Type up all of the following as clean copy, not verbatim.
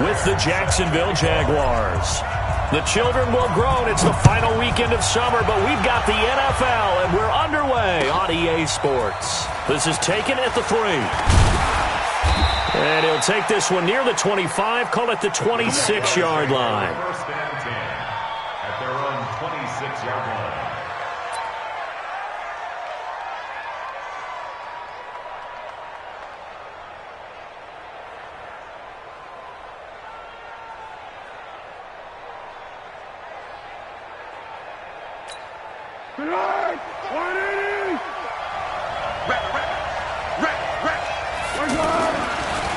with the Jacksonville Jaguars. The children will groan. It's the final weekend of summer, but we've got the NFL, and we're underway on EA Sports. This is taken at the 3. And he'll take this one near the 25, call it the 26-yard line. First and 10 at their own 26-yard line.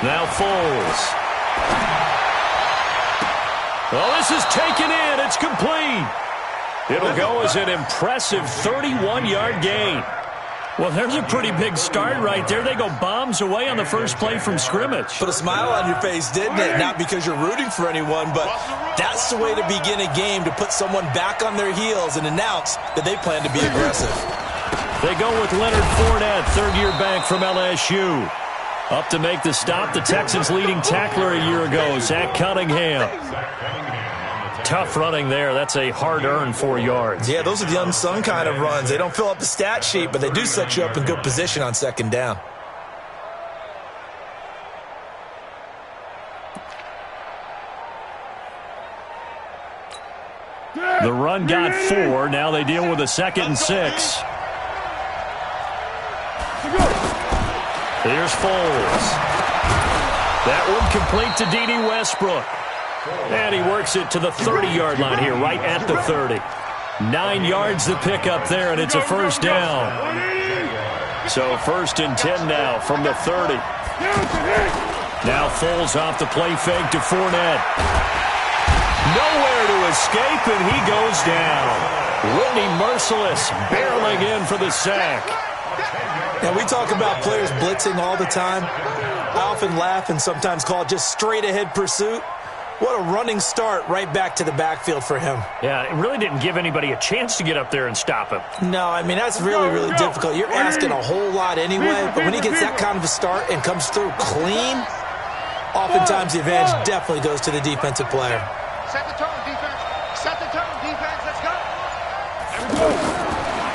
Now Foles. Well, this is taken in. It's complete. It'll go as an impressive 31-yard gain. Well, there's a pretty big start right there. They go bombs away on the first play from scrimmage. Put a smile on your face, didn't it? Not because you're rooting for anyone, but that's the way to begin a game, to put someone back on their heels and announce that they plan to be aggressive. They go with Leonard Fournette, third-year back from LSU. Up to make the stop, the Texans' leading tackler a year ago, Zach Cunningham. Tough running there. That's a hard-earned 4 yards. Yeah, those are the unsung kind of runs. They don't fill up the stat sheet, but they do set you up in good position on second down. The run got 4. Now they deal with a 2nd and 6. Here's Foles. That one complete to D.D. Westbrook. And he works it to the 30-yard line here, right at the 30. 9 yards the pickup there, and it's a first down. So 1st and 10 now from the 30. Now Foles off the play fake to Fournette. Nowhere to escape, and he goes down. Whitney Merciless barreling in for the sack. Now, we talk about players blitzing all the time. I often laugh and sometimes call it just straight-ahead pursuit. What a running start right back to the backfield for him. Yeah, it really didn't give anybody a chance to get up there and stop him. No, I mean, that's really, really difficult. You're asking a whole lot anyway, but when he gets that kind of a start and comes through clean, oftentimes the advantage definitely goes to the defensive player. Set the tone, defense. Set the tone, defense. Let's go.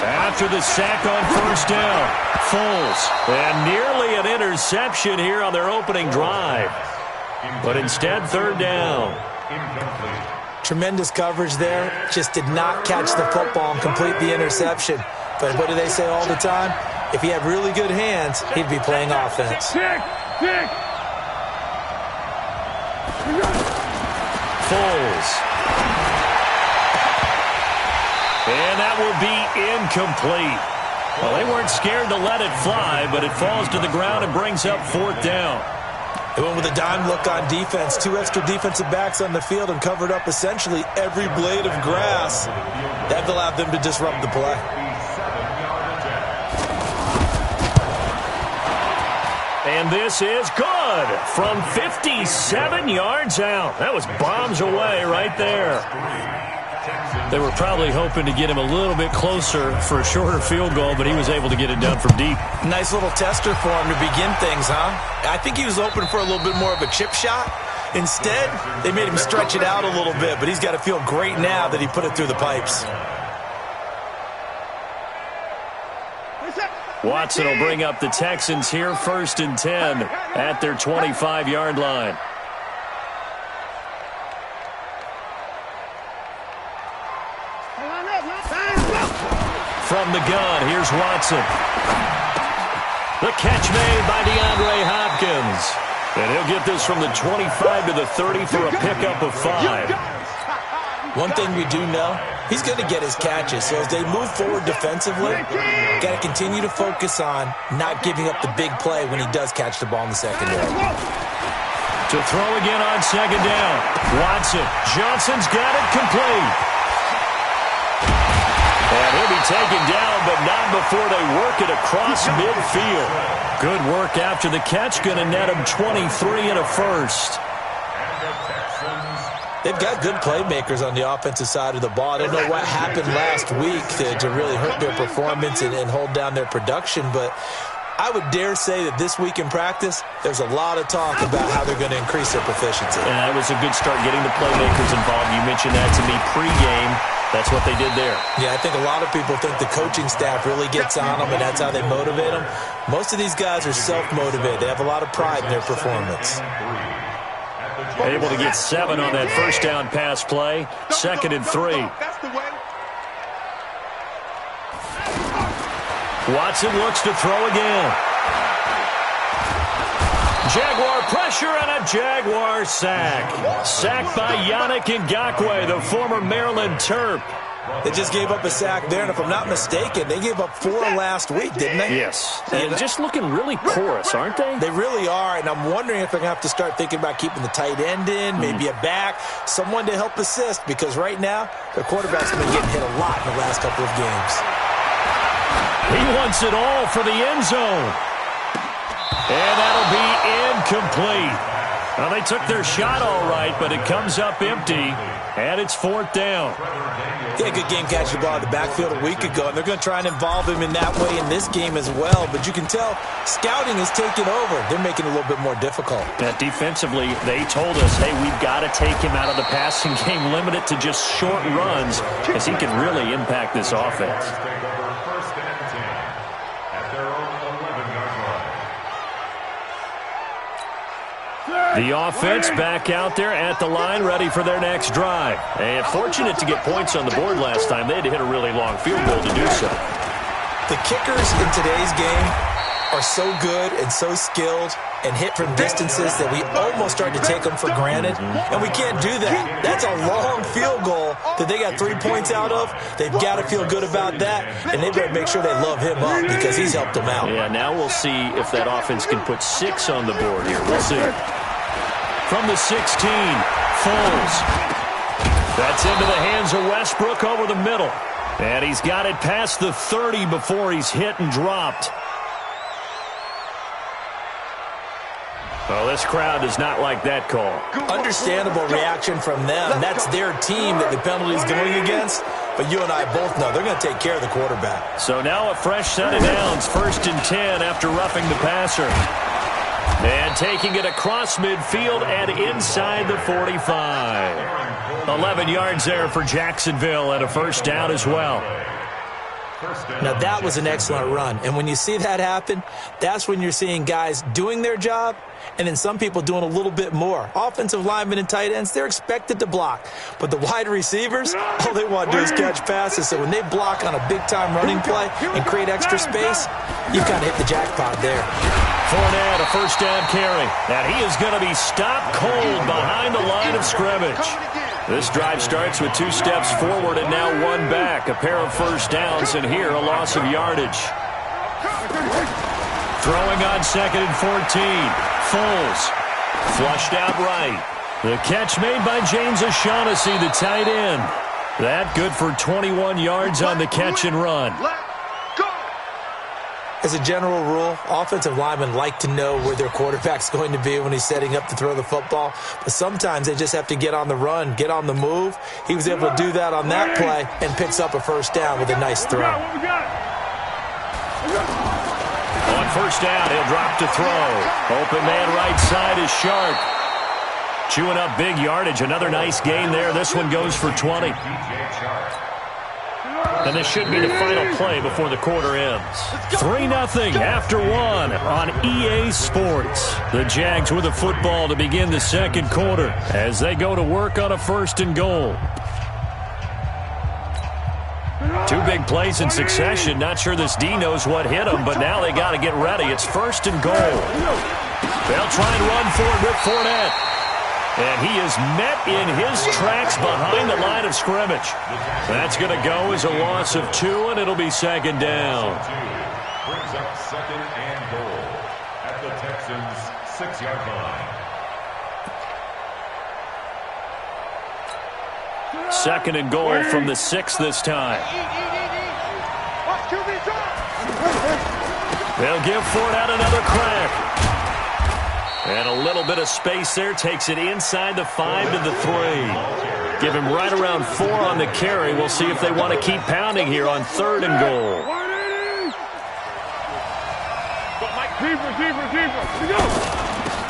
After the sack on first down, Foles. And nearly an interception here on their opening drive. But instead, 3rd down. Tremendous coverage there. Just did not catch the football and complete the interception. But what do they say all the time? If he had really good hands, he'd be playing offense. Foles. And that will be incomplete. Well, they weren't scared to let it fly, but it falls to the ground and brings up 4th down. They went with a dime look on defense. 2 extra defensive backs on the field and covered up essentially every blade of grass. That allowed them to disrupt the play. And this is good from 57 yards out. That was bombs away right there. They were probably hoping to get him a little bit closer for a shorter field goal, but he was able to get it done from deep. Nice little tester for him to begin things, huh? I think he was hoping for a little bit more of a chip shot. Instead, they made him stretch it out a little bit, but he's got to feel great now that he put it through the pipes. Watson will bring up the Texans here, 1st and 10 at their 25-yard line. From the gun, here's Watson. The catch made by DeAndre Hopkins. And he'll get this from the 25 to the 30 for a pickup of 5. One thing we do know, he's going to get his catches. So as they move forward defensively, got to continue to focus on not giving up the big play when he does catch the ball in the secondary. To throw again on 2nd down. Watson. Johnson's got it complete. And he'll be taken down, but not before they work it across midfield. Good work after the catch. Going to net him 23 and a first. They've got good playmakers on the offensive side of the ball. I don't know what happened last week to really hurt their performance and hold down their production, but I would dare say that this week in practice, there's a lot of talk about how they're going to increase their proficiency. And that was a good start getting the playmakers involved. You mentioned that to me pregame. That's what they did there. Yeah, I think a lot of people think the coaching staff really gets on them, and that's how they motivate them. Most of these guys are self-motivated. They have a lot of pride in their performance. Able to get 7 on that first down pass play. 2nd and 3. Watson looks to throw again. Jaguar pressure and a Jaguar sack. Sacked by Yannick Ngakoue, the former Maryland Terp. They just gave up a sack there, and if I'm not mistaken, they gave up 4 last week, didn't they? Yes. And just looking really porous, aren't they? They really are, and I'm wondering if they're going to have to start thinking about keeping the tight end in, maybe a back, someone to help assist, because right now, their quarterback's been getting hit a lot in the last couple of games. He wants it all for the end zone. And that'll be incomplete. Well, they took their shot all right, but it comes up empty, and it's 4th down. Yeah, good game catching the ball in the backfield a week ago, and they're going to try and involve him in that way in this game as well. But you can tell scouting is taking over. They're making it a little bit more difficult. Defensively, they told us, hey, we've got to take him out of the passing game, limit it to just short runs, because he can really impact this offense. The offense back out there at the line, ready for their next drive. And fortunate to get points on the board last time. They had to hit a really long field goal to do so. The kickers in today's game are so good and so skilled and hit from distances that we almost start to take them for granted. And we can't do that. That's a long field goal that they got 3 points out of. They've got to feel good about that, and they better make sure they love him up because he's helped them out. Yeah, now we'll see if that offense can put 6 on the board here. We'll see. From the 16, Foles. That's into the hands of Westbrook over the middle. And he's got it past the 30 before he's hit and dropped. Oh, this crowd does not like that call. Understandable reaction from them. That's their team that the penalty is going against. But you and I both know they're going to take care of the quarterback. So now a fresh set of downs. 1st and 10 after roughing the passer. And taking it across midfield and inside the 45. 11 yards there for Jacksonville and a first down as well. Now that was an excellent run. And when you see that happen, that's when you're seeing guys doing their job and then some people doing a little bit more. Offensive linemen and tight ends, they're expected to block. But the wide receivers, all they want to do is catch passes. So when they block on a big-time running play and create extra space, you've kind of hit the jackpot there. Fournette, a first down carry. And he is going to be stopped cold behind the line of scrimmage. This drive starts with 2 steps forward and now 1 back. A pair of first downs, and here a loss of yardage. Throwing on 2nd and 14. Foles flushed out right. The catch made by James O'Shaughnessy, the tight end. That good for 21 yards on the catch and run. As a general rule, offensive linemen like to know where their quarterback's going to be when he's setting up to throw the football. But sometimes they just have to get on the run, get on the move. He was able to do that on that play and picks up a first down with a nice throw. On first down, he'll drop to throw. Open man right side is Sharp. Chewing up big yardage. Another nice gain there. This one goes for 20. And this should be the final play before the quarter ends. 3-0 after 1 on EA Sports. The Jags with the football to begin the second quarter as they go to work on a 1st and goal. 2 big plays in succession. Not sure this D knows what hit them, but now they got to get ready. It's 1st and goal. They'll try and run for it with Fournette. And he is met in his tracks behind the line of scrimmage. That's going to go as a loss of 2, and it'll be 2nd down. Brings up 2nd and goal at the Texans' 6-yard line. 2nd and goal from the 6 this time. They'll give Fournette another crack. And a little bit of space there. Takes it inside the 5 to the 3. Give him right around 4 on the carry. We'll see if they want to keep pounding here on 3rd and goal.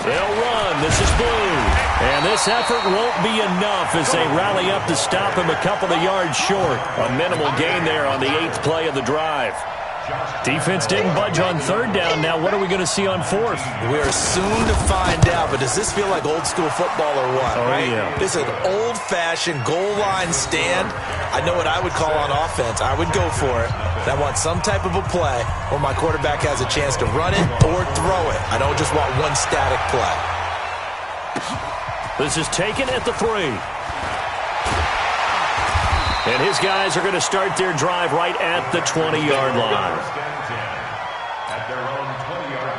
They'll run. This is Blue. And this effort won't be enough as they rally up to stop him a couple of yards short. A minimal gain there on the 8th play of the drive. Defense didn't budge on 3rd down. Now what are we going to see on 4th? We're soon to find out, but does this feel like old school football or what? Oh, right? Yeah. This is an old-fashioned goal line stand. I know what I would call on offense. I would go for it. I want some type of a play where my quarterback has a chance to run it or throw it. I don't just want one static play. This is taken at the 3. And his guys are going to start their drive right at the 20-yard line. At their own 20-yard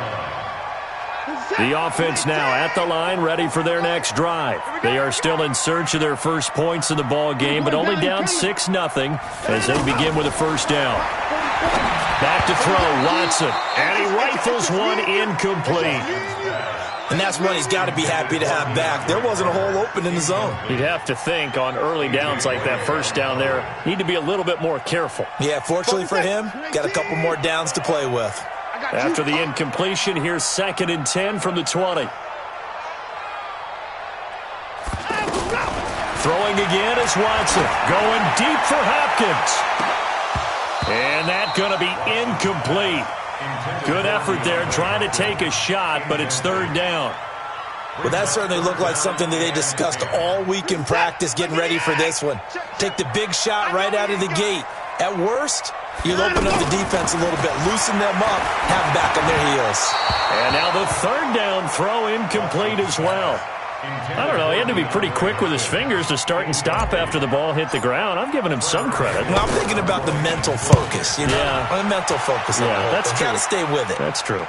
line. The offense now at the line, ready for their next drive. They are still in search of their first points in the ball game, but only down 6-0 as they begin with a first down. Back to throw, Watson, and he rifles one incomplete. And that's one he's got to be happy to have back. There wasn't a hole open in the zone. You'd have to think on early downs like that first down there, need to be a little bit more careful. Yeah, fortunately for him, got a couple more downs to play with. After the incompletion, here's 2nd and 10 from the 20. Throwing again is Watson. Going deep for Hopkins. And that's going to be incomplete. Good effort there, trying to take a shot, but it's 3rd down. Well, that certainly looked like something that they discussed all week in practice, getting ready for this one. Take the big shot right out of the gate. At worst, you'll open up the defense a little bit, loosen them up, have them back on their heels. And now the 3rd down throw incomplete as well. I don't know, he had to be pretty quick with his fingers to start and stop after the ball hit the ground. I'm giving him some credit. Well, I'm thinking about the mental focus, you know? Yeah. The mental focus. Yeah, that's true. Got to stay with it. That's true.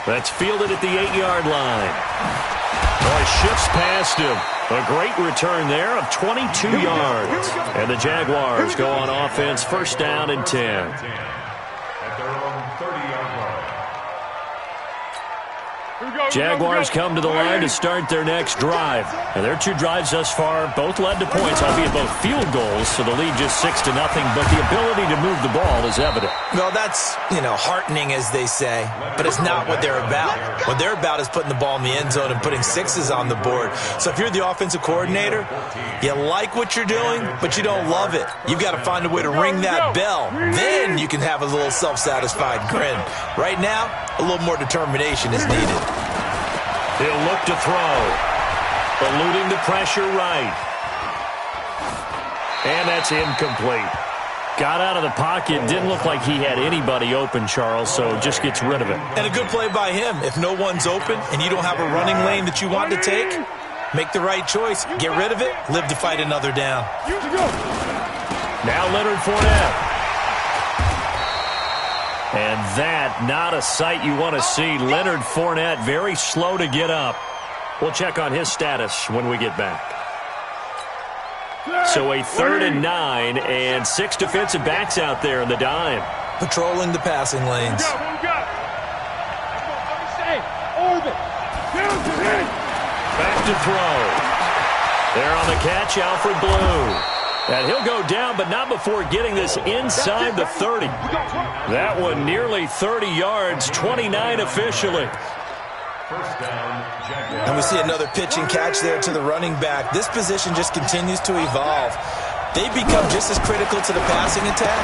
That's fielded at the 8-yard line. Oh, he shifts past him. A great return there of 22 yards. And the Jaguars go on offense, first down and 10. At their own 30-yard line. Jaguars come to the line to start their next drive. And their 2 drives thus far both led to points, albeit both field goals, so the lead just 6-0, but the ability to move the ball is evident. Well, that's, heartening, as they say, but it's not what they're about. What they're about is putting the ball in the end zone and putting 6s on the board. So if you're the offensive coordinator, you like what you're doing, but you don't love it. You've got to find a way to ring that bell. Then you can have a little self-satisfied grin. Right now, a little more determination is needed. He'll look to throw. Eluding the pressure right. And that's incomplete. Got out of the pocket. Didn't look like he had anybody open, Charles, so just gets rid of it. And a good play by him. If no one's open and you don't have a running lane that you want to take, make the right choice. Get rid of it. Live to fight another down. Now Leonard Fournette. And that, not a sight you want to see. Leonard Fournette very slow to get up. We'll check on his status when we get back. So a 3rd and 9 and 6 defensive backs out there in the dime. Patrolling the passing lanes. Back to throw. There on the catch, Alfred Blue. And he'll go down, but not before getting this inside the 30. That one nearly 30 yards, 29 officially. First down, Jaguars. And we see another pitch and catch there to the running back. This position just continues to evolve. They become just as critical to the passing attack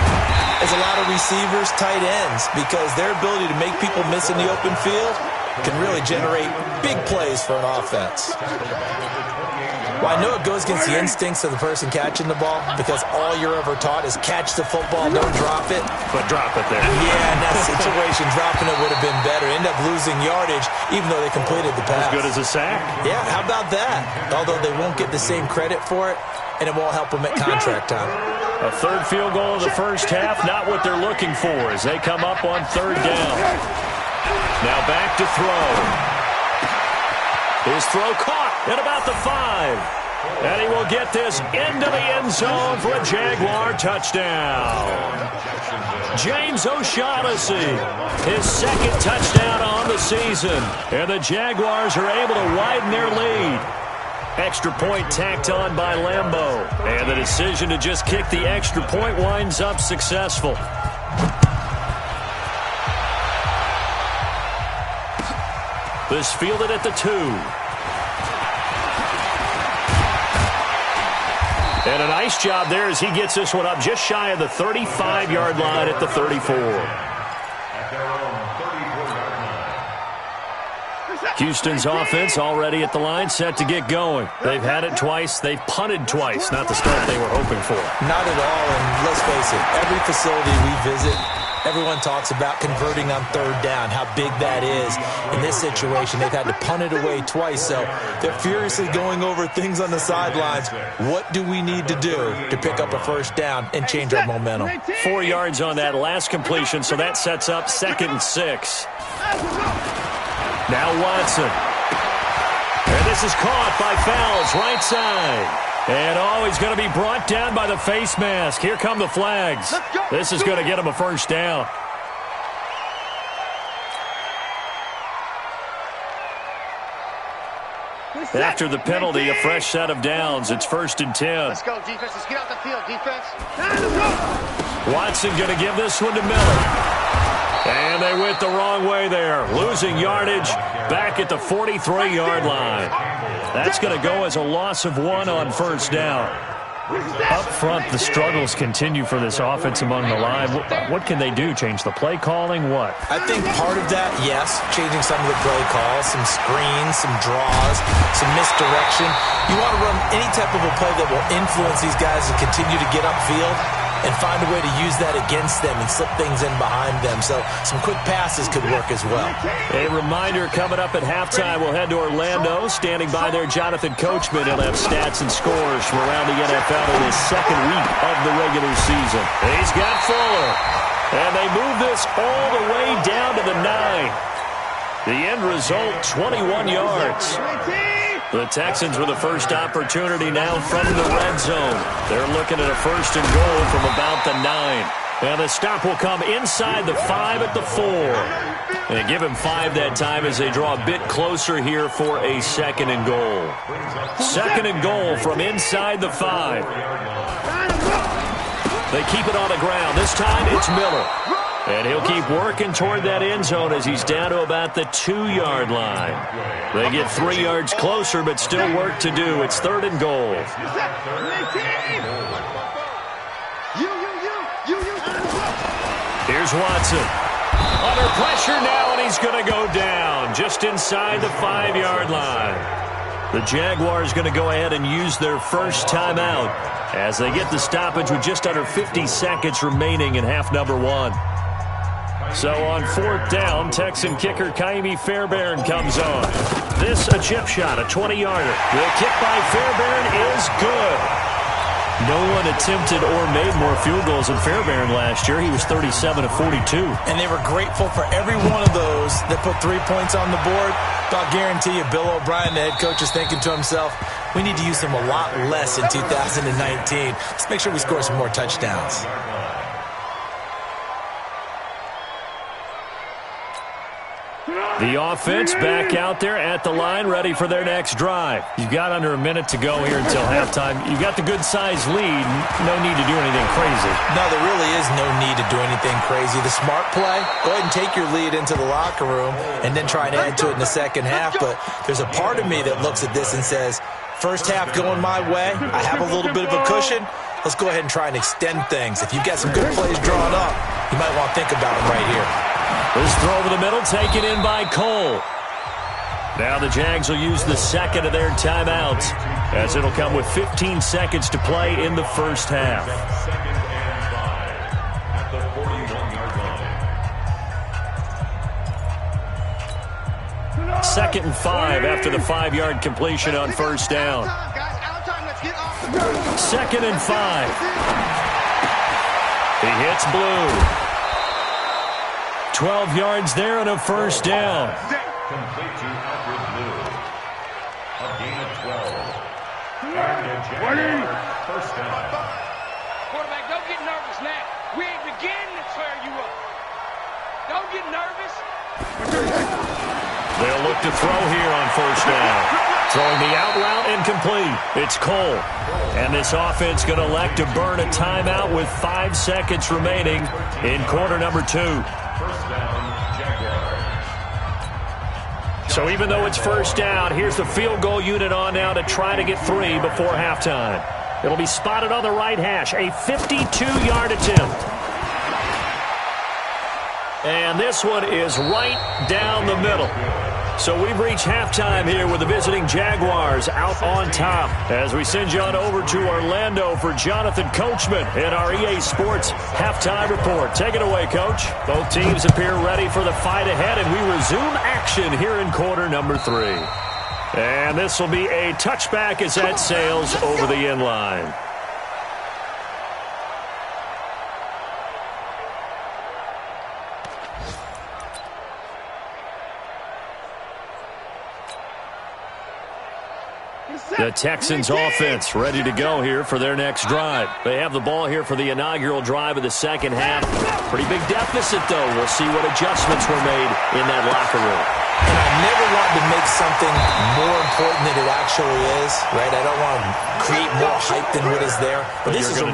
as a lot of receivers, tight ends, because their ability to make people miss in the open field can really generate big plays for an offense. Well, I know it goes against the instincts of the person catching the ball because all you're ever taught is catch the football, don't drop it. But drop it there. Yeah, in that situation, dropping it would have been better. End up losing yardage, even though they completed the pass. As good as a sack. Yeah, how about that? Although they won't get the same credit for it, and it won't help them at contract time. A 3rd field goal of the first half, not what they're looking for as they come up on 3rd down. Now back to throw. His throw caught at about the 5. And he will get this into the end zone for a Jaguar touchdown. James O'Shaughnessy, his 2nd touchdown on the season. And the Jaguars are able to widen their lead. Extra point tacked on by Lambeau. And the decision to just kick the extra point winds up successful. This fielded at the 2. And a nice job there as he gets this one up just shy of the 35-yard line at the 34. Houston's offense already at the line, set to get going. They've had it twice. They've punted twice. Not the start they were hoping for. Not at all, and let's face it, every facility we visit, everyone talks about converting on third down, how big that is. In this situation, they've had to punt it away twice, so they're furiously going over things on the sidelines. What do we need to do to pick up a first down and change our momentum? 4 yards on that last completion, so that sets up 2nd and 6. Now Watson. And this is caught by Fowles, right side. And he's going to be brought down by the face mask. Here come the flags. This is going to get him a first down. After the penalty, a fresh set of downs. It's 1st and 10. Let's go, defense. Let's get out the field, defense. Watson going to give this one to Miller. And they went the wrong way there. Losing yardage back at the 43-yard line. That's going to go as a loss of 1 on first down. Up front, the struggles continue for this offense among the line. What can they do? Change the play calling? What? I think part of that, yes, changing some of the play calls, some screens, some draws, some misdirection. You want to run any type of a play that will influence these guys to continue to get upfield and find a way to use that against them and slip things in behind them. So some quick passes could work as well. A reminder coming up at halftime, we'll head to Orlando. Standing by there, Jonathan Coachman. He'll have stats and scores from around the NFL in his 2nd week of the regular season. He's got Fuller. And they move this all the way down to the 9. The end result, 21 yards. The Texans with the first opportunity now from the red zone. They're looking at a 1st and goal from about the 9. And the stop will come inside the 5 at the 4. And give him 5 that time as they draw a bit closer here for a 2nd and goal. 2nd and goal from inside the 5. They keep it on the ground. This time it's Miller. And he'll keep working toward that end zone as he's down to about the 2-yard line. They get 3 yards closer, but still work to do. It's 3rd and goal. Here's Watson. Under pressure now, and he's going to go down just inside the 5-yard line. The Jaguars going to go ahead and use their first timeout as they get the stoppage with just under 50 seconds remaining in half number 1. So on 4th down, Texan kicker Kaimi Fairbairn comes on. This a chip shot, a 20-yarder. The kick by Fairbairn is good. No one attempted or made more field goals than Fairbairn last year. He was 37 of 42. And they were grateful for every one of those that put 3 points on the board. I'll guarantee you Bill O'Brien, the head coach, is thinking to himself, we need to use them a lot less in 2019. Let's make sure we score some more touchdowns. The offense back out there at the line, ready for their next drive. You've got under a minute to go here until halftime. You've got the good-sized lead. No need to do anything crazy. No, there really is no need to do anything crazy. The smart play, go ahead and take your lead into the locker room and then try and add to it in the second half. But there's a part of me that looks at this and says, first half going my way, I have a little bit of a cushion. Let's go ahead and try and extend things. If you've got some good plays drawn up, you might want to think about them right here. This throw over the middle, taken in by Cole. Now the Jags will use the 2nd of their timeouts as it'll come with 15 seconds to play in the first half. 2nd and 5 after the 5-yard completion on first down. 2nd and 5. He hits Blue. 12 yards there and a first down. Complete to Alfred Blue. A gain of 12. And a Jaguar first down. Quarterback, don't get nervous now. We ain't beginning to tear you up. Don't get nervous. They'll look to throw here on first down. Throwing the out route incomplete. It's Cole. And this offense going to elect to burn a timeout with 5 seconds remaining in quarter number 2. First down, Jaguar. So even though it's first down, here's the field goal unit on now to try to get 3 before halftime. It'll be spotted on the right hash, a 52-yard attempt. And this one is right down the middle. So we've reached halftime here with the visiting Jaguars out on top. As we send you on over to Orlando for Jonathan Coachman in our EA Sports Halftime Report. Take it away, Coach. Both teams appear ready for the fight ahead, and we resume action here in quarter number 3. And this will be a touchback as that sails over the end line. The Texans offense ready to go here for their next drive. They have the ball here for the inaugural drive of the second half. Pretty big deficit, though. We'll see what adjustments were made in that locker room. And I never want to make something more important than it actually is, right? I don't want to create more hype than what is there. But this is I'm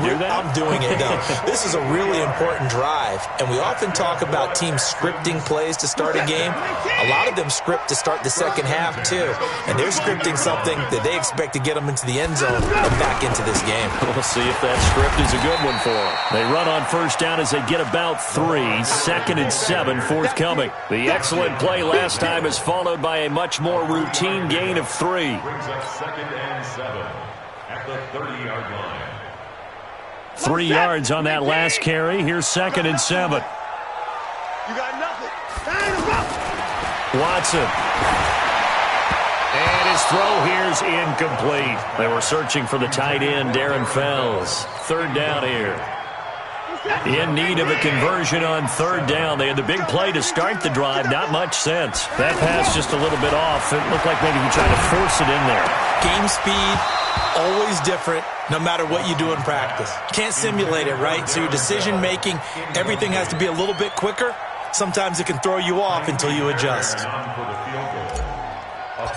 doing it, though. This is a really important drive. And we often talk about teams scripting plays to start a game. A lot of them script to start the second half, too. And they're scripting something that they expect to get them into the end zone and back into this game. We'll see if that script is a good one for them. They run on first down as they get about 3. 2nd and 7 forthcoming. The excellent play last time is followed by a much more routine gain of 3. Brings up 2nd and 7 at the 30-yard line. 3 yards on that last carry. Here's 2nd and 7. You got nothing. Watson. And his throw here's incomplete. They were searching for the tight end, Darren Fells. 3rd down here. In need of a conversion on 3rd down. They had the big play to start the drive. Not much sense. That pass just a little bit off. It looked like maybe he tried to force it in there. Game speed, always different, no matter what you do in practice. Can't simulate it, right? So your decision-making, everything has to be a little bit quicker. Sometimes it can throw you off until you adjust. A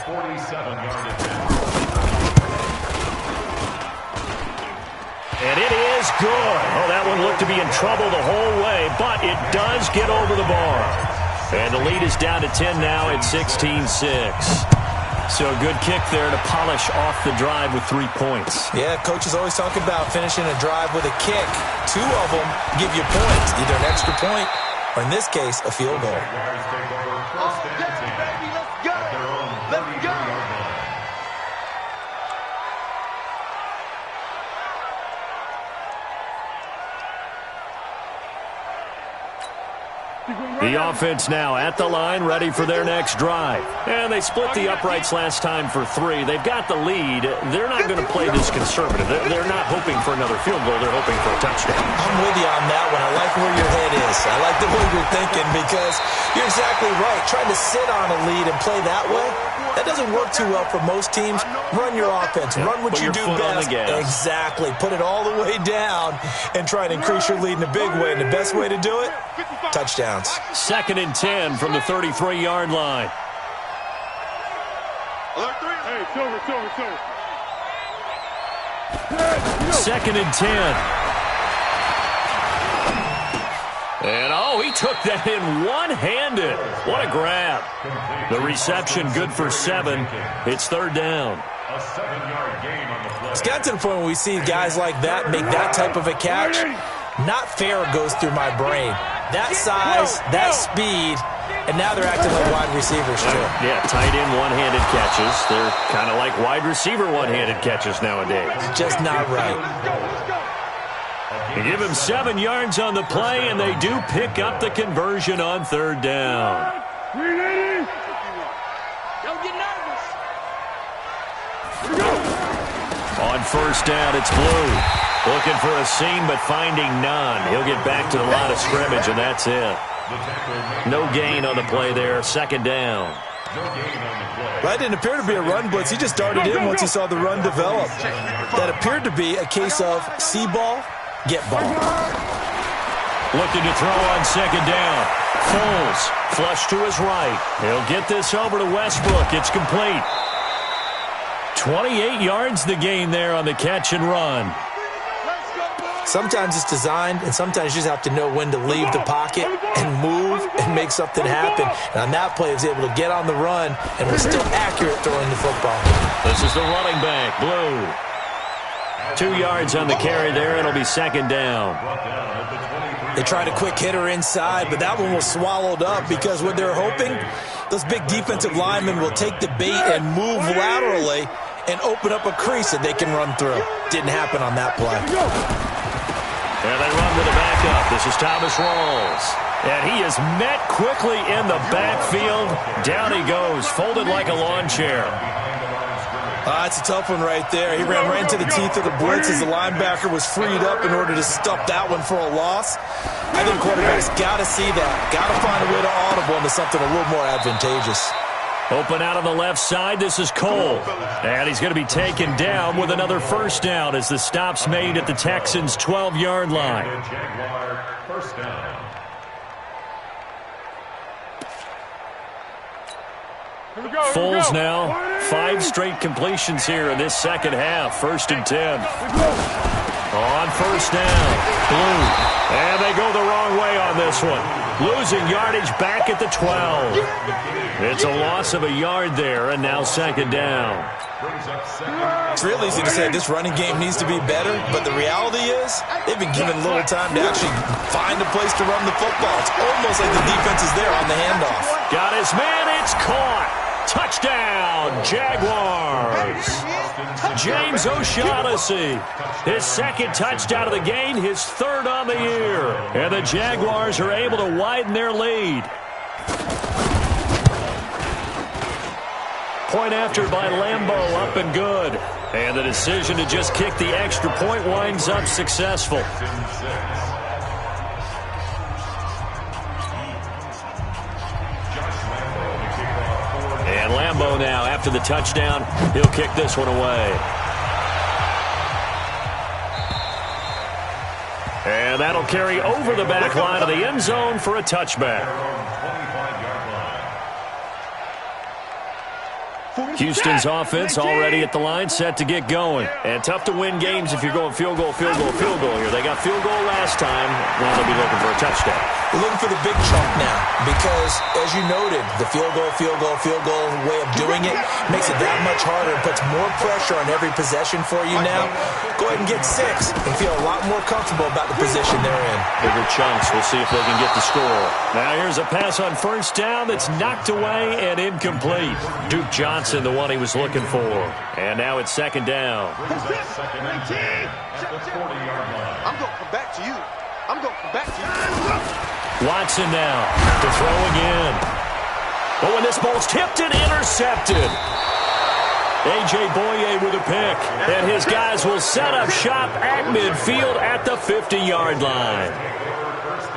47-yard attempt. And it is good. Oh, that one looked to be in trouble the whole way, but it does get over the bar. And the lead is down to 10 now at 16-6. So a good kick there to polish off the drive with 3 points. Yeah, coaches always talk about finishing a drive with a kick. 2 of them give you points, either an extra point or, in this case, a field goal. The offense now at the line, ready for their next drive. And they split the uprights last time for 3. They've got the lead. They're not going to play this conservative. They're not hoping for another field goal. They're hoping for a touchdown. I'm with you on that one. I like where your head is. I like the way you're thinking because you're exactly right. Trying to sit on a lead and play that way, that doesn't work too well for most teams. Run your offense. Run what you do best. Exactly. Put it all the way down and try and increase your lead in a big way. And the best way to do it, touchdowns. 2nd and 10 from the 33-yard line. Hey, Silver. 2nd and 10. And, oh, he took that in one-handed. What a grab. The reception good for 7. It's 3rd down. A 7-yard gain on the play. It's got to the point when we see guys like that make that type of a catch. Not fair goes through my brain. That size, that speed, and now they're acting like wide receivers, too. Yeah, tight end one-handed catches. They're kind of like wide receiver one-handed catches nowadays. Just not right. They give him 7 yards on the play, and they do pick up the conversion on 3rd down. Don't get nervous. On 1st down, it's Blue. Looking for a seam, but finding none. He'll get back to the line of scrimmage, and that's it. No gain on the play there. 2nd down. That didn't appear to be a run blitz. He just darted in once he saw the run develop. That appeared to be a case of see ball, get ball. Looking to throw on 2nd down. Foles, flush to his right. He'll get this over to Westbrook. It's complete. 28 yards the gain there on the catch and run. Sometimes it's designed, and sometimes you just have to know when to leave the pocket and move and make something happen. And on that play, he was able to get on the run and was still accurate throwing the football. This is the running back, Blue. 2 yards on the carry there. It'll be second down. They tried a quick hitter inside, but that one was swallowed up because what they're hoping, those big defensive linemen will take the bait and move laterally and open up a crease that they can run through. Didn't happen on that play. And they run to the backup. This is Thomas Rawls. And he is met quickly in the backfield. Down he goes, folded like a lawn chair. That's a tough one right there. He ran right into the teeth of the blitz as the linebacker was freed up in order to stop that one for a loss. I think quarterbacks got to see that. Got to find a way to audible into something a little more advantageous. Open out on the left side, this is Cole. And he's going to be taken down with another first down as the stop's made at the Texans' 12-yard line. First down. Foles now, 5 straight completions here in this second half. 1st and 10. On first down, Blue. And they go the wrong way on this one. Losing yardage back at the 12. It's a loss of a yard there, and now second down. It's real easy to say this running game needs to be better, but the reality is they've been given little time to actually find a place to run the football. It's almost like the defense is there on the handoff. Got his man, it's caught. Touchdown, Jaguars. James O'Shaughnessy, his 2nd touchdown of the game, his 3rd on the year. And the Jaguars are able to widen their lead. Point after by Lambeau, up and good. And the decision to just kick the extra point winds up successful. And Lambeau now, after the touchdown, he'll kick this one away. And that'll carry over the back line of the end zone for a touchback. Houston's offense already at the line, set to get going. And tough to win games if you're going field goal, field goal, field goal here. They got field goal last time. Now they'll be looking for a touchdown. We're looking for the big chunk now because, as you noted, the field goal way of doing it makes it that much harder and puts more pressure on every possession for you now. Go ahead and get 6 and feel a lot more comfortable about the position they're in. Bigger chunks. We'll see if they can get the score. Now here's a pass on first down that's knocked away and incomplete. Duke Johnson, the one he was looking for. And now it's second down. Second and 10 at the 40-yard line. I'm going to come back to you. I'm going to come back to you. Watson now to throw again. But when this ball's tipped and intercepted. A.J. Boye with a pick. And his guys will set up shop at midfield at the 50-yard line.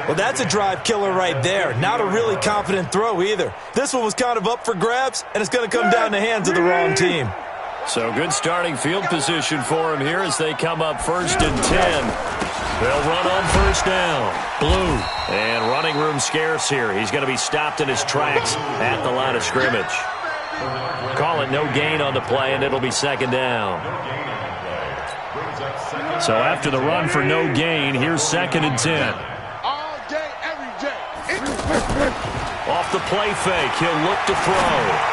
Well, that's a drive killer right there. Not a really confident throw either. This one was kind of up for grabs, and it's going to come down the hands of the wrong team. So good starting field position for him here as they come up 1st and 10. They'll run on first down. Blue. And running room scarce here. He's going to be stopped in his tracks at the line of scrimmage. Call it no gain on the play, and it'll be second down. So after the run for no gain, here's 2nd and 10. All day, every day. Off the play fake, he'll look to throw.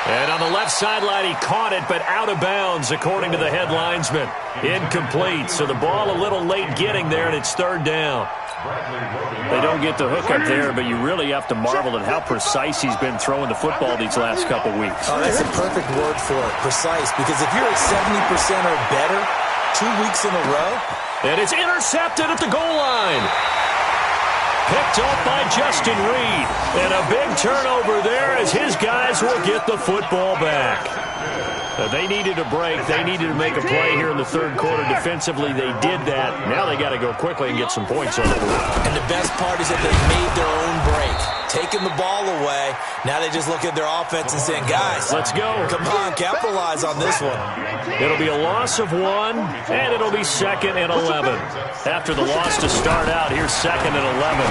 And on the left sideline, he caught it, but out of bounds, according to the head linesman. Incomplete, so the ball a little late getting there, and it's 3rd down. They don't get the hook up there, but you really have to marvel at how precise he's been throwing the football these last couple weeks. Oh, that's a perfect word for it, precise, because if you're at 70% or better 2 weeks in a row. And it's intercepted at the goal line. Picked up by Justin Reed. And a big turnover there as his guys will get the football back. They needed a break. They needed to make a play here in the 3rd quarter. Defensively, they did that. Now they got to go quickly and get some points on the board. And the best part is that they made their own break. Taking the ball away. Now they just look at their offense and saying, guys, let's go. Come on, capitalize on this one. It'll be a loss of 1, and it'll be 2nd and 11. After the loss to start out, here's 2nd and 11.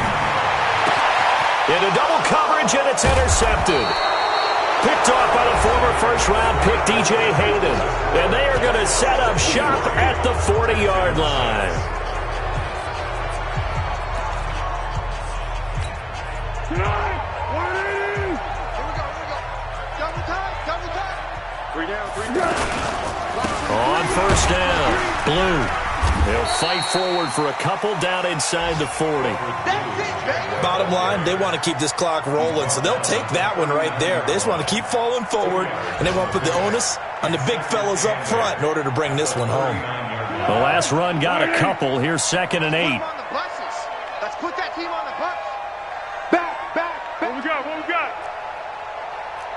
Into double coverage, and it's intercepted. Picked off by the former first-round pick, DJ Hayden. And they are going to set up shop at the 40-yard line. first down. Blue. They'll fight forward for a couple down inside the 40. Bottom line, they want to keep this clock rolling, so they'll take that one right there. They just want to keep falling forward, and they want to put the onus on the big fellas up front in order to bring this one home. The last run got a couple. Here's 2nd and 8. Let's put that team on the bus. Back. What we got?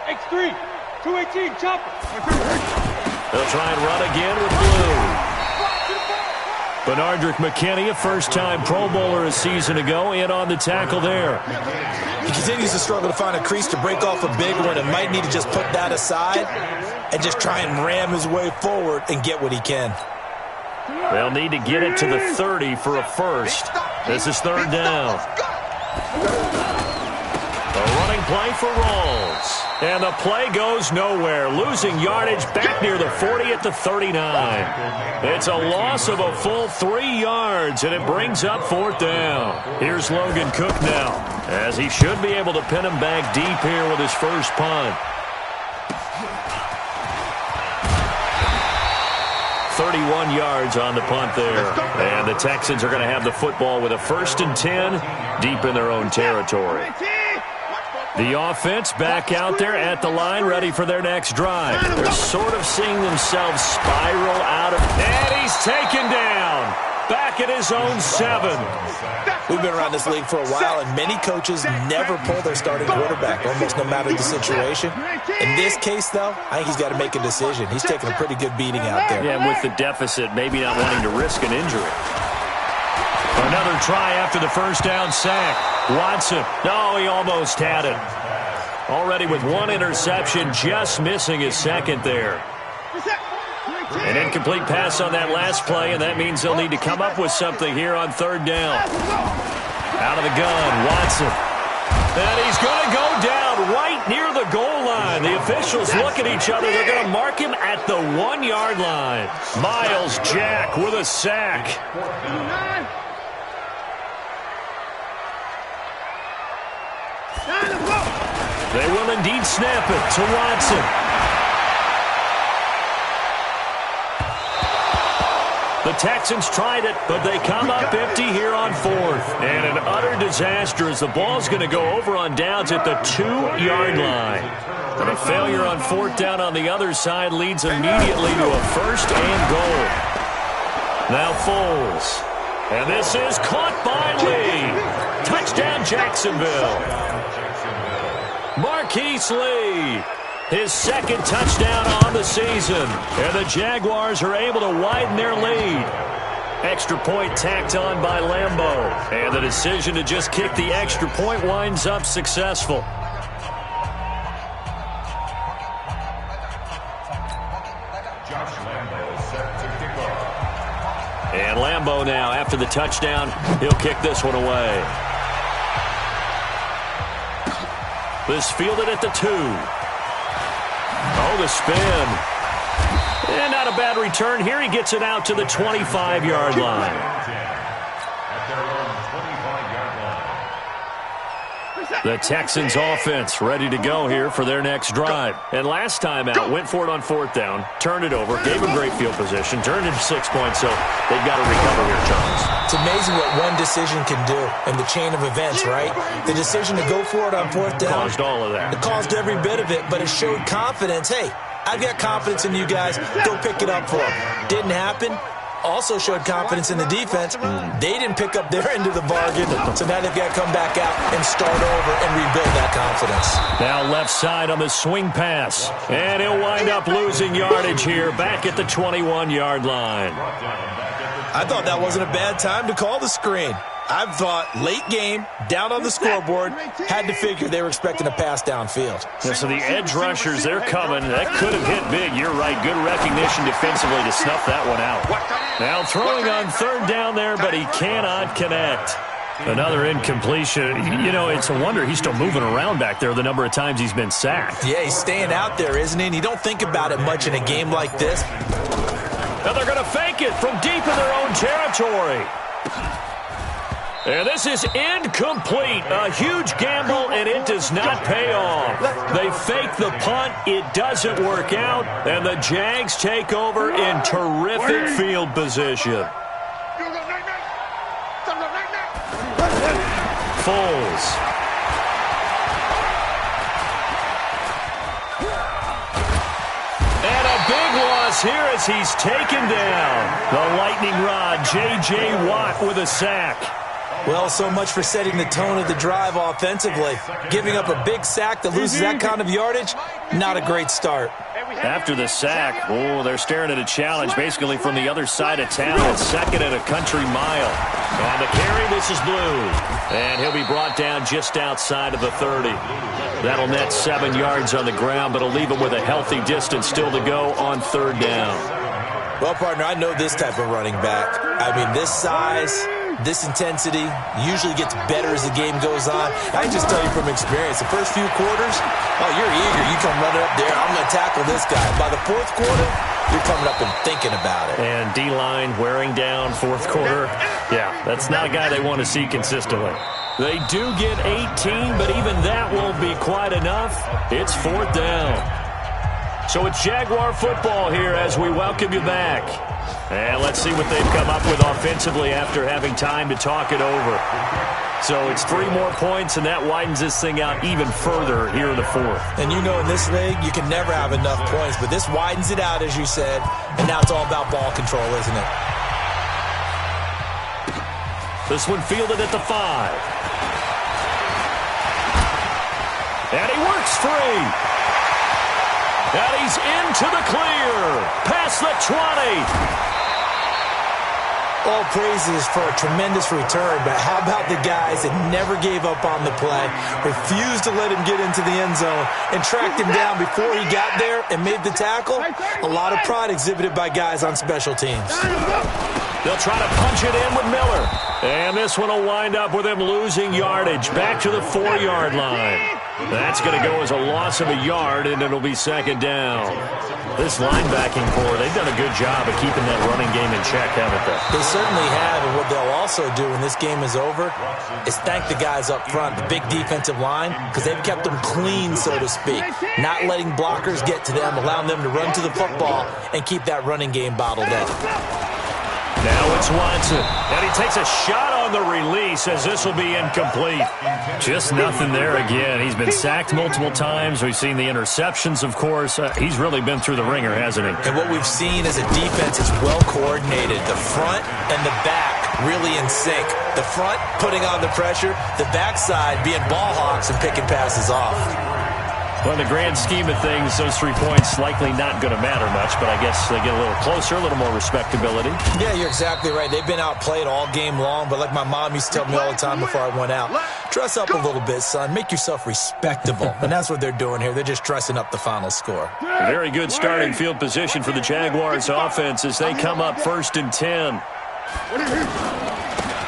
X3, 218, chopper. They'll try and run again with Blue. Benardrick McKinney, a first-time Pro Bowler a season ago, in on the tackle there. He continues to struggle to find a crease to break off a big one and might need to just put that aside and just try and ram his way forward and get what he can. They'll need to get it to the 30 for a first. This is 3rd down. A running play for Rawls. And the play goes nowhere, losing yardage back near the 40 at the 39. It's a loss of a full 3 yards, and it brings up 4th down. Here's Logan Cook now, as he should be able to pin him back deep here with his first punt. 31 yards on the punt there. And the Texans are going to have the football with a 1st and 10 deep in their own territory. The offense back out there at the line, ready for their next drive. They're sort of seeing themselves spiral out of... And he's taken down. Back at his own 7. We've been around this league for a while, and many coaches never pull their starting quarterback, almost no matter the situation. In this case, though, I think he's got to make a decision. He's taking a pretty good beating out there. Yeah, and with the deficit, maybe not wanting to risk an injury. Another try after the first down sack. Watson. No, he almost had it. Already with 1 interception, just missing his 2nd there. An incomplete pass on that last play, and that means they'll need to come up with something here on 3rd down. Out of the gun, Watson. And he's going to go down right near the goal line. The officials look at each other. They're going to mark him at the 1-yard line. Miles Jack with a sack. They will indeed snap it to Watson. The Texans tried it, but they come up empty here on 4th. And an utter disaster as the ball's going to go over on downs at the 2-yard line. And a failure on 4th down on the other side leads immediately to a 1st and goal. Now Foles. And this is caught by Lee. Touchdown Jacksonville. Marquise Lee, his 2nd touchdown on the season. And the Jaguars are able to widen their lead. Extra point tacked on by Lambeau. And the decision to just kick the extra point winds up successful. And Lambeau now, after the touchdown, he'll kick this one away. This fielded at the 2. Oh, the spin. And not a bad return. Here he gets it out to the 25-yard line. The Texans offense ready to go here for their next drive. And last time out, went for it on 4th down, turned it over, gave him great field position, turned it 6 points, so they've got to recover here, Charles. It's amazing what one decision can do in the chain of events, right? The decision to go for it on 4th down. Caused all of that. It caused every bit of it, but it showed confidence. Hey, I've got confidence in you guys. Go pick it up for them. Didn't happen. Also showed confidence in the defense. They didn't pick up their end of the bargain, so now they've got to come back out and start over and rebuild that confidence. Now left side on the swing pass, and he'll wind up losing yardage here back at the 21-yard line. I thought that wasn't a bad time to call the screen. I thought late game, down on the scoreboard, had to figure they were expecting a pass downfield. Yeah, so the edge rushers, they're coming. That could have hit big. You're right. Good recognition defensively to snuff that one out. Now throwing on 3rd down there, but he cannot connect. Another incompletion. You know, it's a wonder he's still moving around back there the number of times he's been sacked. Yeah, he's staying out there, isn't he? And you don't think about it much in a game like this. And they're going to fake it from deep in their own territory. And this is incomplete. A huge gamble, and it does not pay off. They fake the punt. It doesn't work out, and the Jags take over in terrific field position. Foles. And a big loss here as he's taken down. The lightning rod, J.J. Watt with a sack. Well, so much for setting the tone of the drive offensively. Giving up a big sack that loses that kind of yardage, not a great start. After the sack, they're staring at a challenge basically from the other side of town. It's second and a country mile. On the carry, this is Blue. And he'll be brought down just outside of the 30. That'll net 7 yards on the ground, but it'll leave him with a healthy distance still to go on third down. Well, partner, I know this type of running back. I mean, this size, this intensity usually gets better as the game goes on. I can just tell you from experience, the first few quarters, you're eager. You come running up there, I'm going to tackle this guy. By the fourth quarter, you're coming up and thinking about it. And D-line wearing down fourth quarter. Yeah, that's not a guy they want to see consistently. They do get 18, but even that won't be quite enough. It's fourth down. So it's Jaguar football here as we welcome you back. And let's see what they've come up with offensively after having time to talk it over. So it's 3 more points, and that widens this thing out even further here in the fourth. And you know in this league, you can never have enough points, but this widens it out, as you said, and now it's all about ball control, isn't it? This one fielded at the 5. And he works free. And he's into the clear. Past the 20. All praises for a tremendous return, but how about the guys that never gave up on the play, refused to let him get into the end zone, and tracked him down before he got there and made the tackle? A lot of pride exhibited by guys on special teams. They'll try to punch it in with Miller. And this one will wind up with him losing yardage back to the 4-yard line. That's going to go as a loss of a yard, and it'll be second down. This linebacking core, they've done a good job of keeping that running game in check, haven't they? They certainly have, and what they'll also do when this game is over is thank the guys up front, the big defensive line, because they've kept them clean, so to speak, not letting blockers get to them, allowing them to run to the football and keep that running game bottled up. Now it's Watson, and he takes a shot on the release as this will be incomplete. Just nothing there again. He's been sacked multiple times. We've seen the interceptions, of course. He's really been through the ringer, hasn't he? And what we've seen as a defense is well coordinated. The front and the back really in sync. The front putting on the pressure, the backside being ball hawks and picking passes off. Well, in the grand scheme of things, those 3 points likely not going to matter much, but I guess they get a little closer, a little more respectability. Yeah, you're exactly right. They've been outplayed all game long, but like my mom used to tell me all the time before I went out, dress up a little bit, son. Make yourself respectable. And that's what they're doing here. They're just dressing up the final score. Very good starting field position for the Jaguars offense as they come up 1st and 10.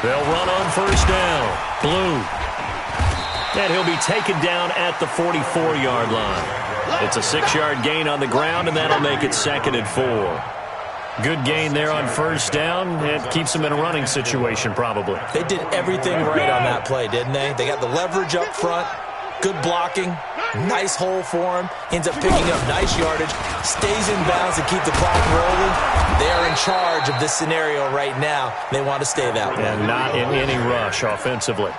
They'll run on 1st down. Blue. And he'll be taken down at the 44-yard line. It's a 6-yard gain on the ground, and that'll make it 2nd and 4. Good gain there on 1st down. It keeps them in a running situation, probably. They did everything right on that play, didn't they? They got the leverage up front, good blocking, nice hole for him, ends up picking up nice yardage, stays in bounds to keep the clock rolling. They are in charge of this scenario right now. They want to stay that way. And not in any rush offensively.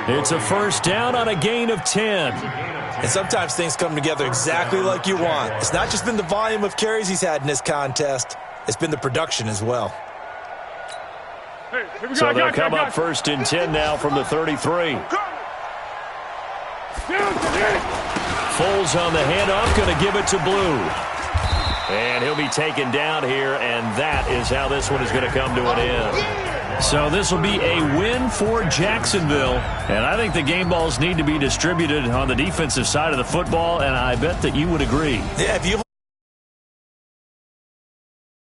It's a 1st down on a gain of 10. And sometimes things come together exactly like you want. It's not just been the volume of carries he's had in this contest. It's been the production as well. So they'll come up 1st and 10 now from the 33. Foles on the handoff, going to give it to Blue. And he'll be taken down here, and that is how this one is going to come to an end. So this will be a win for Jacksonville, and I think the game balls need to be distributed on the defensive side of the football, and I bet that you would agree. Yeah, if you